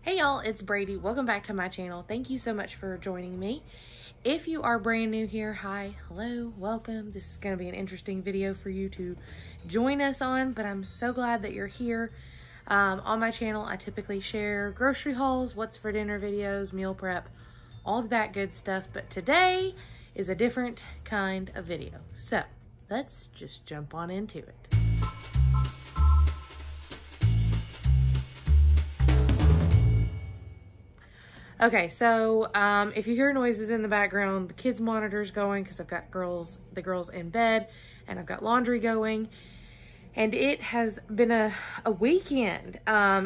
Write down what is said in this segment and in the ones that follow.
Hey y'all, it's Brady. Welcome back to my channel. Thank you so much for joining me. If you are brand new here, hi, hello, welcome. This is going to be an interesting video for you to join us on, but I'm so glad that you're here. On my channel, I typically share grocery hauls, what's for dinner videos, meal prep, all of that good stuff. But today is a different kind of video. So let's just jump on into it. Okay, so if you hear noises in the background, the kids' monitor's going because I've got the girls in bed, and I've got laundry going, and it has been a weekend.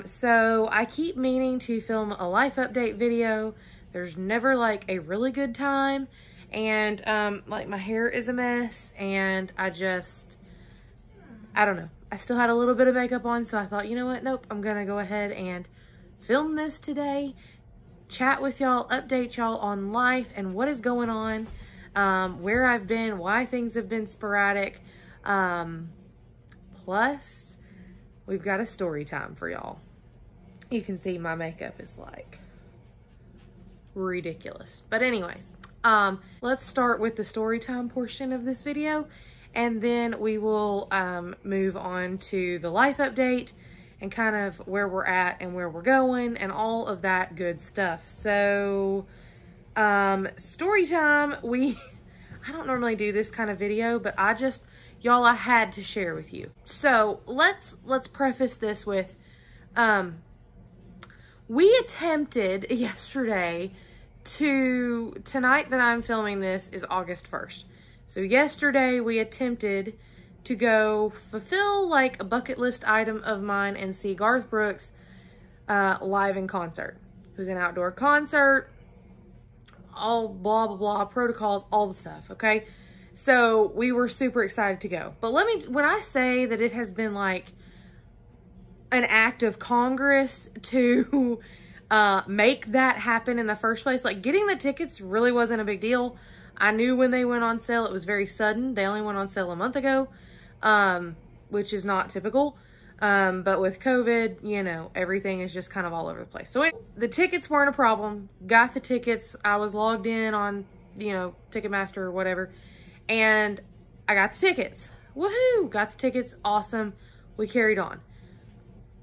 So I keep meaning to film a life update video. There's never like a really good time, and like my hair is a mess, and I don't know. I still had a little bit of makeup on, so I thought, you know what? Nope, I'm gonna go ahead and film this today. Chat with y'all, update y'all on life and what is going on, where I've been, why things have been sporadic. Plus, we've got a story time for y'all. You can see my makeup is like ridiculous. But anyways, let's start with the story time portion of this video, and then we will move on to the life update and kind of where we're at and where we're going and all of that good stuff. So, story time, I don't normally do this kind of video, but I had to share with you. So let's preface this with, we attempted yesterday tonight that I'm filming this is August 1st. So yesterday we attempted to go fulfill like a bucket list item of mine and see Garth Brooks live in concert. It was an outdoor concert, all blah, blah, blah, protocols, all the stuff, okay? So we were super excited to go. But when I say that it has been like an act of Congress to make that happen in the first place, like getting the tickets really wasn't a big deal. I knew when they went on sale, it was very sudden. They only went on sale a month ago. Which is not typical. But with COVID, you know, everything is just kind of all over the place. So the tickets weren't a problem. Got the tickets. I was logged in on, you know, Ticketmaster or whatever. And I got the tickets. Woohoo! Got the tickets. Awesome. We carried on.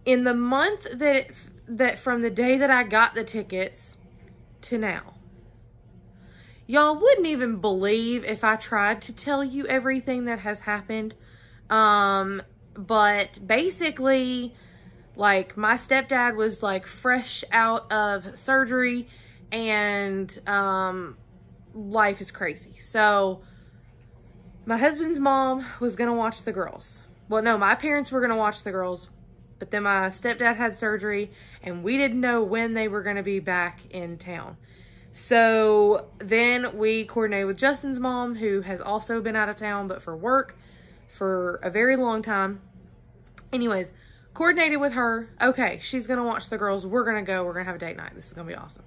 In the month that from the day that I got the tickets to now, y'all wouldn't even believe if I tried to tell you everything that has happened. But basically, like, my stepdad was like fresh out of surgery, and life is crazy. So my husband's mom was gonna watch the girls. Well, no, my parents were gonna watch the girls, but then my stepdad had surgery, and we didn't know when they were gonna be back in town. So then we coordinated with Justin's mom, who has also been out of town, but for work for a very long time. Anyways, coordinated with her. Okay, she's gonna watch the girls. We're gonna go. We're gonna have a date night. This is gonna be awesome.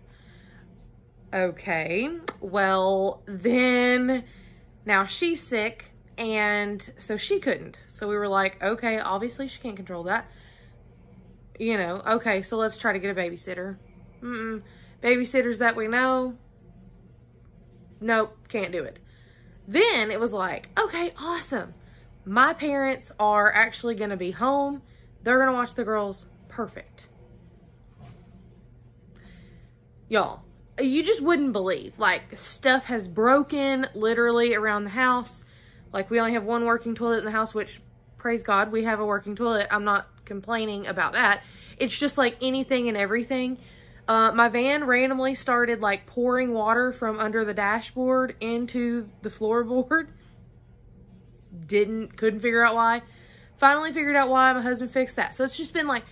Okay, well then, now she's sick, and so she couldn't. So we were like, okay, obviously she can't control that. You know, okay, so let's try to get a babysitter. Babysitters that we know, nope, can't do it. Then it was like, okay, awesome. My parents are actually going to be home. They're going to watch the girls. Perfect. Y'all, you just wouldn't believe. Like, stuff has broken literally around the house. Like, we only have one working toilet in the house, which, praise God, we have a working toilet. I'm not complaining about that. It's just like anything and everything. My van randomly started like pouring water from under the dashboard into the floorboard. Couldn't figure out why. Finally figured out why. My husband fixed that. So it's just been like,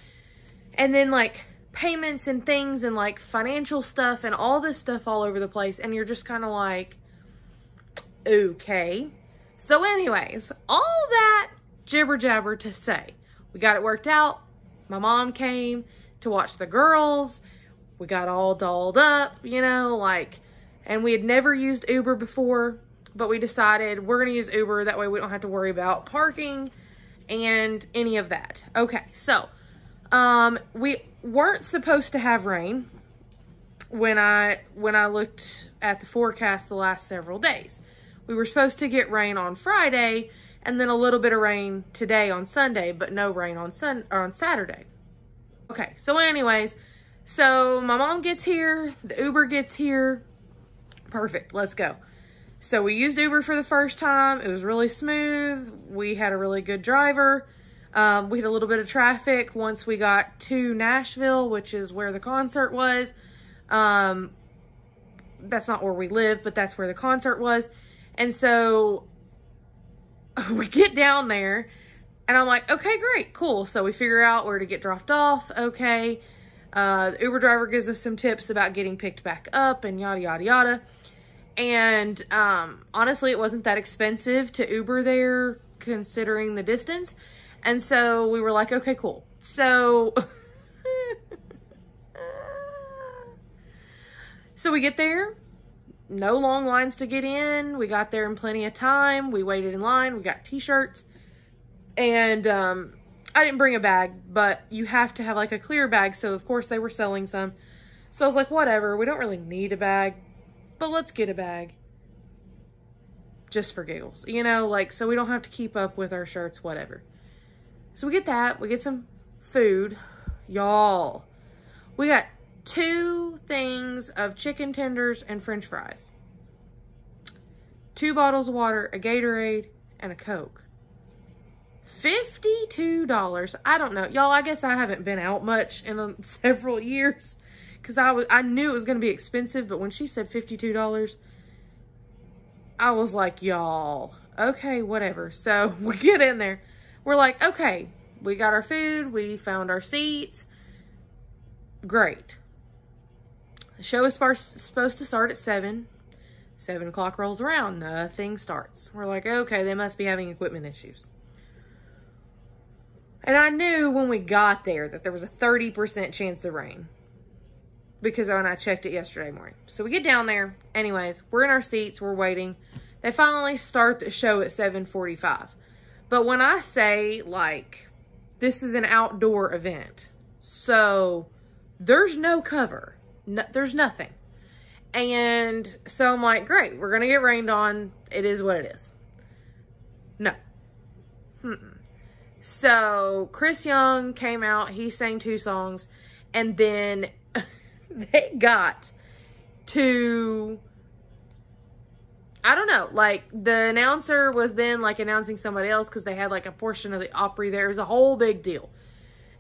and then like payments and things and like financial stuff and all this stuff all over the place. And you're just kind of like, okay. So anyways, all that jibber jabber to say, we got it worked out. My mom came to watch the girls. We got all dolled up, you know, like, and we had never used Uber before, but we decided we're going to use Uber. That way we don't have to worry about parking and any of that. Okay, so We weren't supposed to have rain when I looked at the forecast the last several days. We were supposed to get rain on Friday and then a little bit of rain today on Sunday, but no rain on Saturday. Okay, so anyways, so my mom gets here, the Uber gets here. Perfect, let's go. So we used Uber for the first time. It was really smooth. We had a really good driver. We had a little bit of traffic once we got to Nashville, which is where the concert was. That's not where we live, but that's where the concert was. And so we get down there and I'm like, okay, great, cool. So we figure out where to get dropped off. Okay. The Uber driver gives us some tips about getting picked back up and yada, yada, yada. And, honestly, it wasn't that expensive to Uber there considering the distance. And so we were like, okay, cool. So, so we get there, no long lines to get in. We got there in plenty of time. We waited in line. We got t-shirts. And, I didn't bring a bag, but you have to have like a clear bag. So of course they were selling some. So I was like, whatever, we don't really need a bag, but let's get a bag. Just for giggles, you know, like, so we don't have to keep up with our shirts, whatever. So we get that, we get some food. Y'all, we got 2 things of chicken tenders and French fries. 2 bottles of water, a Gatorade, and a Coke. $52. I don't know. Y'all, I guess I haven't been out much in several years because I knew it was going to be expensive, but when she said $52, I was like, y'all, okay, whatever. So we get in there. We're like, okay, we got our food. We found our seats. Great. The show is supposed to start at 7. 7 o'clock rolls around. Nothing starts. We're like, okay, they must be having equipment issues. And I knew when we got there that there was a 30% chance of rain because when I checked it yesterday morning. So we get down there. Anyways, we're in our seats. We're waiting. They finally start the show at 7:45. But when I say, like, this is an outdoor event, so there's no cover. No, there's nothing. And so I'm like, great, we're going to get rained on. It is what it is. No. So Chris Young came out, he sang 2 songs, and then they got to, I don't know, like the announcer was then like announcing somebody else because they had like a portion of the Opry there. It was a whole big deal.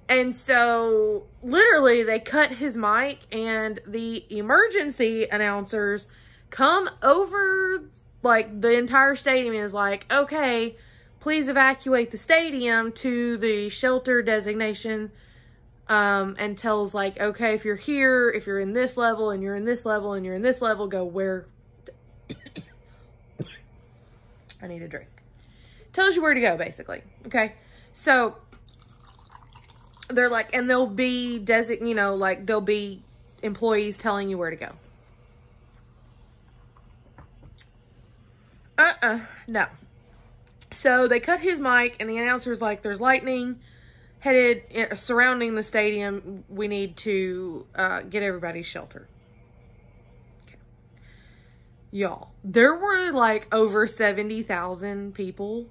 And so literally they cut his mic and the emergency announcers come over like the entire stadium and is like, okay, please evacuate the stadium to the shelter designation, and tells like, okay, if you're here, if you're in this level and you're in this level and you're in this level, go where. I need a drink. Tells you where to go, basically. Okay. So they're like, and there'll be you know, like there'll be employees telling you where to go. No. So they cut his mic and the announcer's like, there's lightning headed surrounding the stadium. We need to get everybody shelter. Okay. Y'all, there were like over 70,000 people.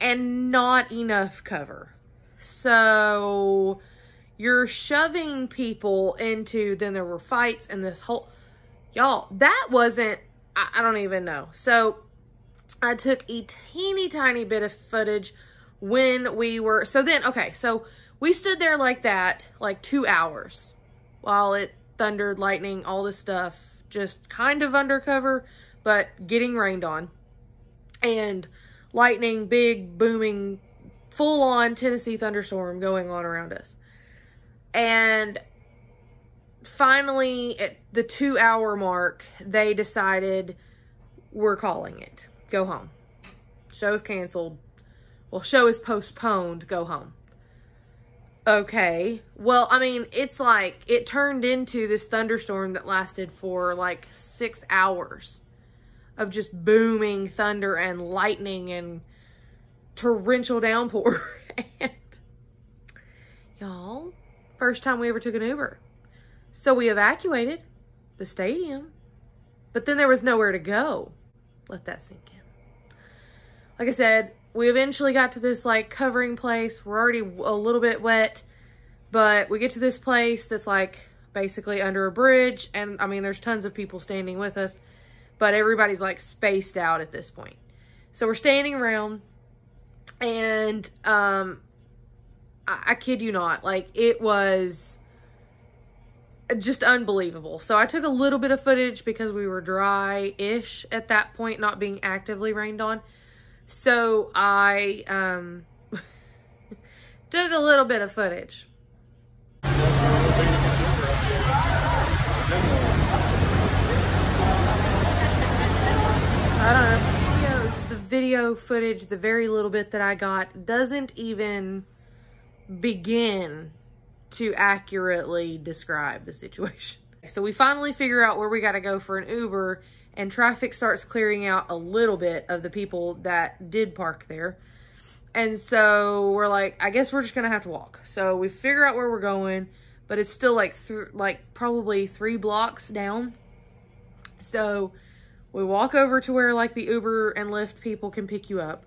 And not enough cover. So you're shoving people into, then there were fights and this whole, y'all, that wasn't, I don't even know. So I took a teeny tiny bit of footage when we were, so then, okay, so we stood there like that, like 2 hours while it thundered, lightning, all this stuff, just kind of undercover, but getting rained on. And lightning, big, booming, full-on Tennessee thunderstorm going on around us. And finally, at the 2-hour mark, they decided we're calling it. Go home. Show's canceled. Well, show is postponed. Go home. Okay. Well, I mean, it's like, it turned into this thunderstorm that lasted for like 6 hours of just booming thunder and lightning and torrential downpour. And y'all, first time we ever took an Uber. So we evacuated the stadium, but then there was nowhere to go. Let that sink in. Like I said, we eventually got to this like covering place. We're already a little bit wet, but we get to this place that's like basically under a bridge. And I mean, there's tons of people standing with us, but everybody's like spaced out at this point. So we're standing around, and I kid you not, like it was just unbelievable. So I took a little bit of footage because we were dry-ish at that point, not being actively rained on. So I took a little bit of footage. I don't know. The video footage, the very little bit that I got, doesn't even begin to accurately describe the situation. So we finally figure out where we got to go for an Uber, and traffic starts clearing out a little bit of the people that did park there. And so we're like, I guess we're just gonna have to walk. So we figure out where we're going, but it's still like probably 3 blocks down. So we walk over to where like the Uber and Lyft people can pick you up.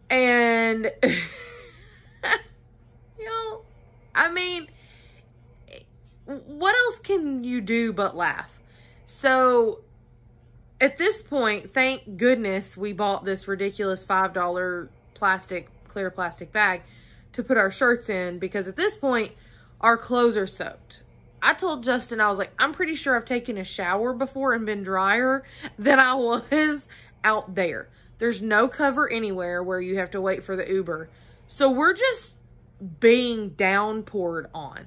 And I mean, what else can you do but laugh? So at this point, thank goodness we bought this ridiculous $5 clear plastic bag to put our shirts in, because at this point, our clothes are soaked. I told Justin, I was like, I'm pretty sure I've taken a shower before and been drier than I was out there. There's no cover anywhere where you have to wait for the Uber. So we're just being downpoured on.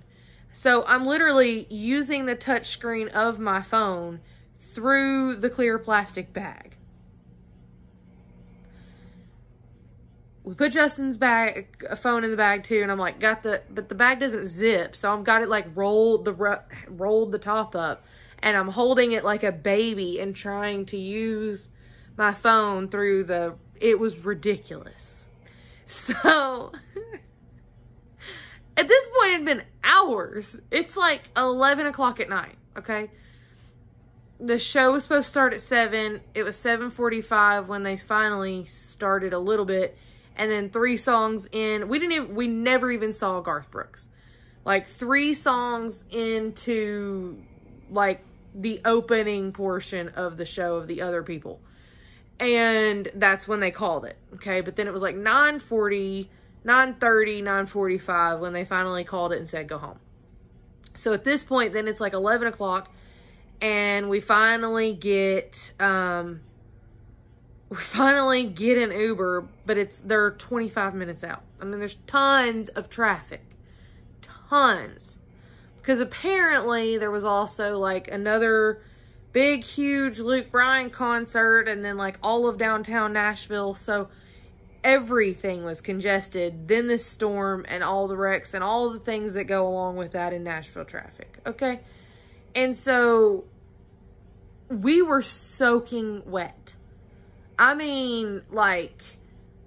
So I'm literally using the touch screen of my phone through the clear plastic bag. We put Justin's phone in the bag too, and I'm like, but the bag doesn't zip, so I've got it like rolled the top up, and I'm holding it like a baby and trying to use my phone through it was ridiculous. So at this point, it'd been hours. It's like 11 o'clock at night, okay? The show was supposed to start at 7. It was 7:45 when they finally started a little bit. And then 3 songs in, we never even saw Garth Brooks. Like 3 songs into like the opening portion of the show of the other people. And that's when they called it, okay? But then it was like 9:40, 9:30, 9:45 when they finally called it and said, go home. So at this point, then it's like 11 o'clock, and we finally get an Uber, but they're 25 minutes out. I mean, there's tons of traffic, tons. Because apparently there was also like another big, huge Luke Bryan concert, and then like all of downtown Nashville. So everything was congested. Then this storm and all the wrecks and all the things that go along with that in Nashville traffic. Okay. And so we were soaking wet. I mean, like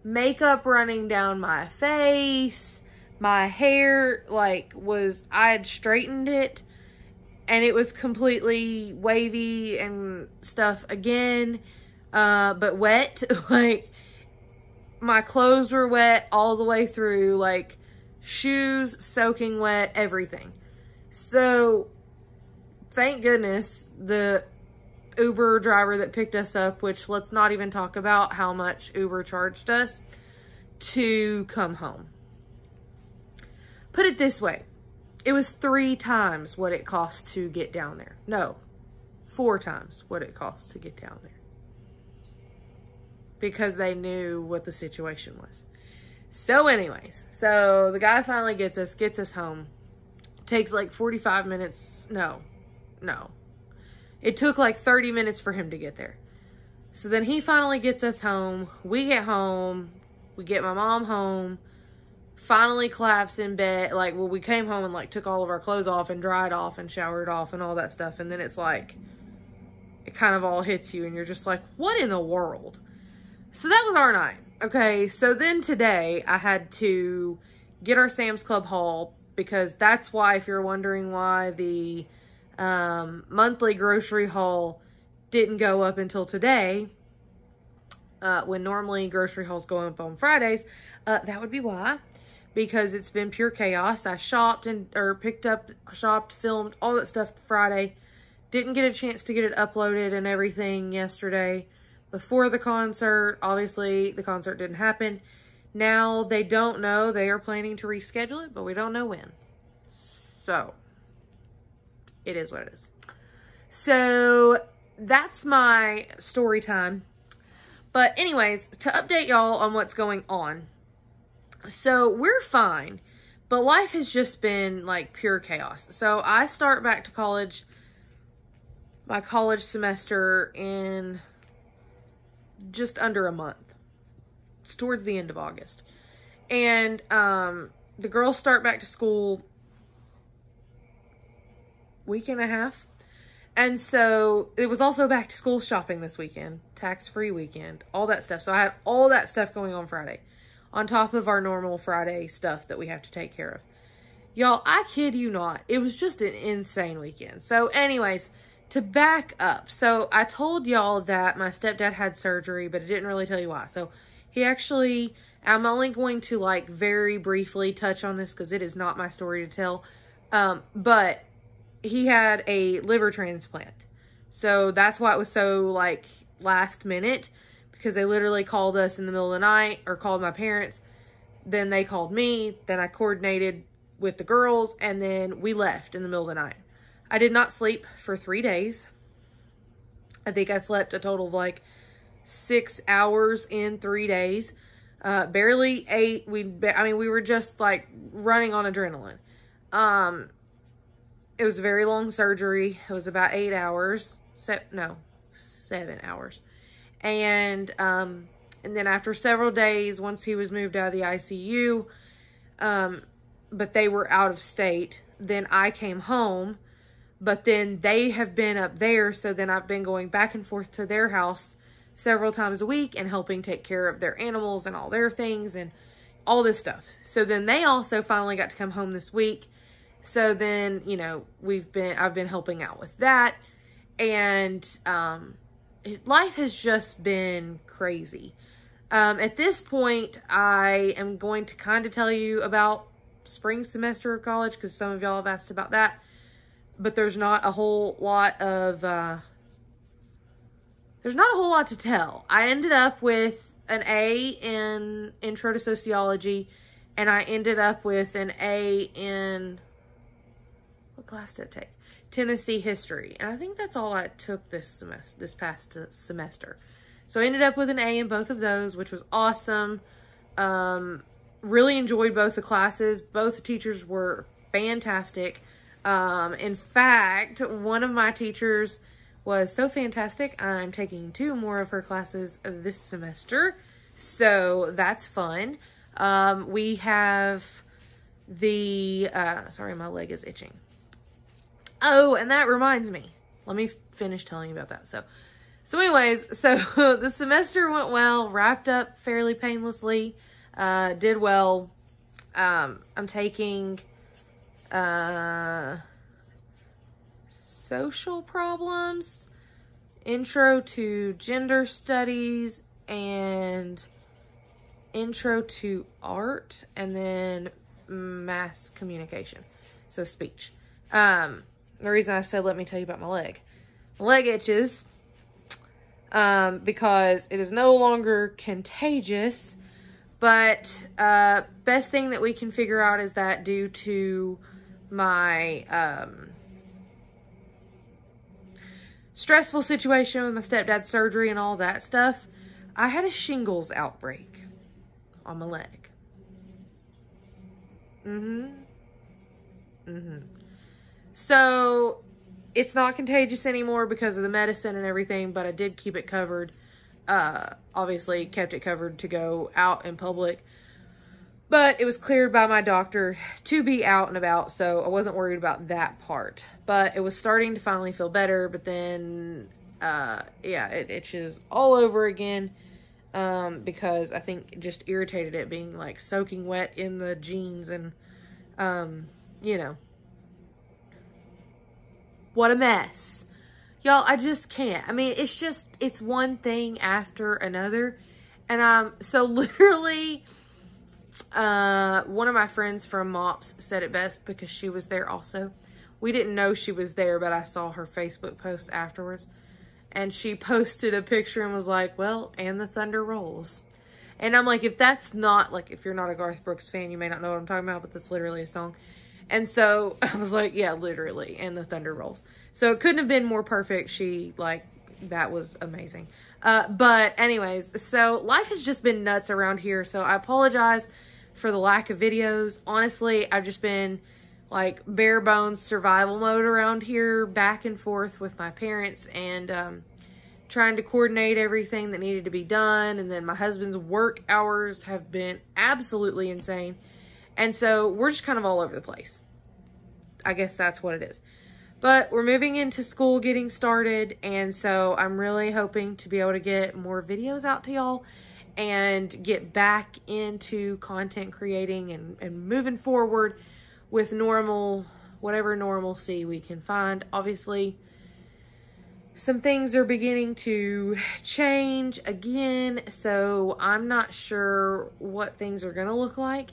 makeup running down my face, my hair I had straightened it and it was completely wavy and stuff again, but wet. Like my clothes were wet all the way through, like shoes soaking wet, everything. So thank goodness the Uber driver that picked us up, which let's not even talk about how much Uber charged us to come home. Put it this way, it was 3 times what it cost to get down there. No, 4 times what it cost to get down there. Because they knew what the situation was. So anyways, so the guy finally gets us home. Takes like 45 minutes. No. It took like 30 minutes for him to get there. So then he finally gets us home. We get home. We get my mom home. Finally collapsed in bed. Like, well, we came home and like took all of our clothes off and dried off and showered off and all that stuff. And then it's like, it kind of all hits you and you're just like, what in the world? So that was our night. Okay, so then today I had to get our Sam's Club haul, because that's why, if you're wondering why the monthly grocery haul didn't go up until today, when normally grocery hauls go up on Fridays, that would be why. Because it's been pure chaos. I shopped shopped, filmed, all that stuff Friday. Didn't get a chance to get it uploaded and everything yesterday before the concert. Obviously, the concert didn't happen. Now, they don't know. They are planning to reschedule it, but we don't know when. So, it is what it is. So, that's my story time. But anyways, to update y'all on what's going on. So, we're fine, but life has just been like pure chaos. So, I start back to college, my college semester, in just under a month. It's towards the end of August. And the girls start back to school week and a half. And so, it was also back to school shopping this weekend, tax-free weekend, all that stuff. So, I had all that stuff going on Friday, on top of our normal Friday stuff that we have to take care of. Y'all, I kid you not, it was just an insane weekend. So anyways, to back up. So I told y'all that my stepdad had surgery, but I didn't really tell you why. So he actually, I'm only going to like very briefly touch on this because it is not my story to tell. But he had a liver transplant. So that's why it was so like last minute. Because they literally called us in the middle of the night, or called my parents. Then they called me. Then I coordinated with the girls. And then we left in the middle of the night. I did not sleep for 3 days. I think I slept a total of like 6 hours in 3 days. Barely ate. We were just like running on adrenaline. It was a very long surgery. It was about 8 hours. 7 hours. And then after several days, once he was moved out of the ICU, but they were out of state, then I came home, but then they have been up there. So then I've been going back and forth to their house several times a week and helping take care of their animals and all their things and all this stuff. So then they also finally got to come home this week. So then, you know, I've been helping out with that. And, life has just been crazy. At this point, I am going to kind of tell you about spring semester of college, because some of y'all have asked about that. But there's not a whole lot of, to tell. I ended up with an A in Intro to Sociology, and I ended up with an A in, what class did I take? Tennessee history. And I think that's all I took this past semester. So I ended up with an A in both of those, which was awesome. Really enjoyed both the classes. Both the teachers were fantastic. In fact, one of my teachers was so fantastic, I'm taking 2 more of her classes this semester. So that's fun. We have the, sorry, my leg is itching. Oh, and that reminds me. Let me finish telling you about that. So anyways, the semester went well, wrapped up fairly painlessly, did well. I'm taking social problems, intro to gender studies, and intro to art, and then mass communication. So speech. The reason I said, let me tell you about my leg. My leg itches because it is no longer contagious, but best thing that we can figure out is that due to my stressful situation with my stepdad's surgery and all that stuff, I had a shingles outbreak on my leg. So, it's not contagious anymore because of the medicine and everything, but I did keep it covered. Obviously, kept it covered to go out in public. But it was cleared by my doctor to be out and about, so I wasn't worried about that part. But it was starting to finally feel better, but then, yeah, it itches all over again. because I think it just irritated it being like soaking wet in the jeans and, you know, what a mess. Y'all, I just can't. I mean, it's one thing after another. And, so literally, one of my friends from MOPS said it best because she was there also. We didn't know she was there, but I saw her Facebook post afterwards. And she posted a picture and was like, well, and the thunder rolls. And I'm like, if that's not, like, if you're not a Garth Brooks fan, you may not know what I'm talking about, but that's literally a song. And so I was like, yeah, literally, and the thunder rolls. So it couldn't have been more perfect. That was amazing. But anyways, so life has just been nuts around here. So I apologize for the lack of videos. Honestly, I've just been like bare bones survival mode around here, back and forth with my parents and trying to coordinate everything that needed to be done. And then my husband's work hours have been absolutely insane. And so we're just kind of all over the place. I guess that's what it is. But we're moving into school, getting started. And so I'm really hoping to be able to get more videos out to y'all and get back into content creating and moving forward with whatever normalcy we can find. Obviously, some things are beginning to change again, so I'm not sure what things are gonna look like.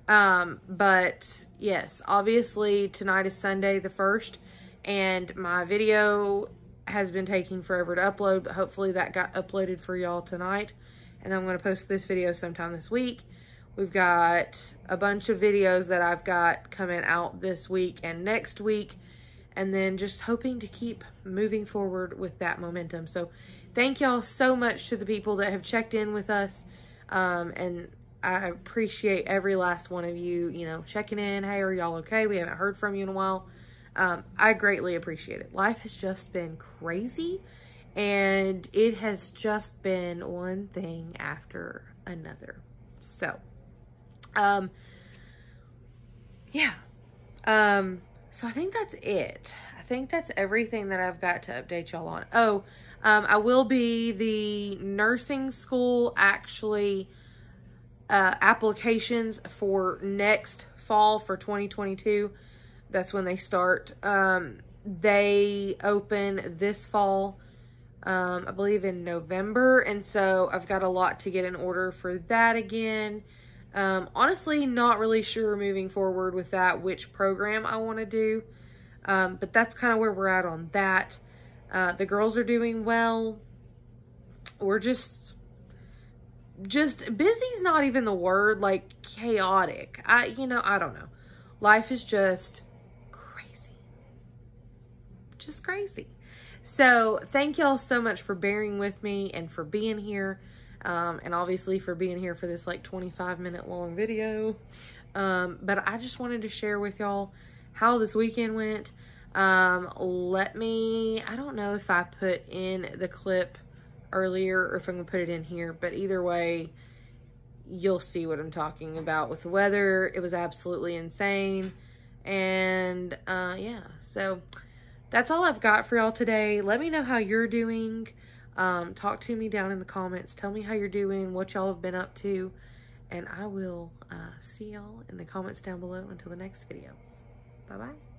But yes, obviously tonight is Sunday the 1st, and my video has been taking forever to upload, but hopefully that got uploaded for y'all tonight. And I'm gonna post this video sometime this week. We've got a bunch of videos that I've got coming out this week and next week. And then just hoping to keep moving forward with that momentum. So thank y'all so much to the people that have checked in with us. And I appreciate every last one of you, you know, checking in. Hey, are y'all okay? We haven't heard from you in a while. I greatly appreciate it. Life has just been crazy. And it has just been one thing after another. So, yeah. So I think that's it. I think that's everything that I've got to update y'all on. Oh, I will be the nursing school actually, applications for next fall for 2022. That's when they start. They open this fall, I believe in November. And so I've got a lot to get in order for that again. Honestly, not really sure moving forward with that, which program I want to do. But that's kind of where we're at on that. The girls are doing well. We're just busy's not even the word, like chaotic. I don't know. Life is just crazy. Just crazy. So thank y'all so much for bearing with me and for being here. And obviously for being here for this like 25-minute long video. But I just wanted to share with y'all how this weekend went. I don't know if I put in the clip earlier or if I'm gonna put it in here, but either way, you'll see what I'm talking about with the weather. It was absolutely insane. And yeah, so that's all I've got for y'all today. Let me know how you're doing. Talk to me down in the comments. Tell me how you're doing, what y'all have been up to, and I will see y'all in the comments down below until the next video. Bye-bye.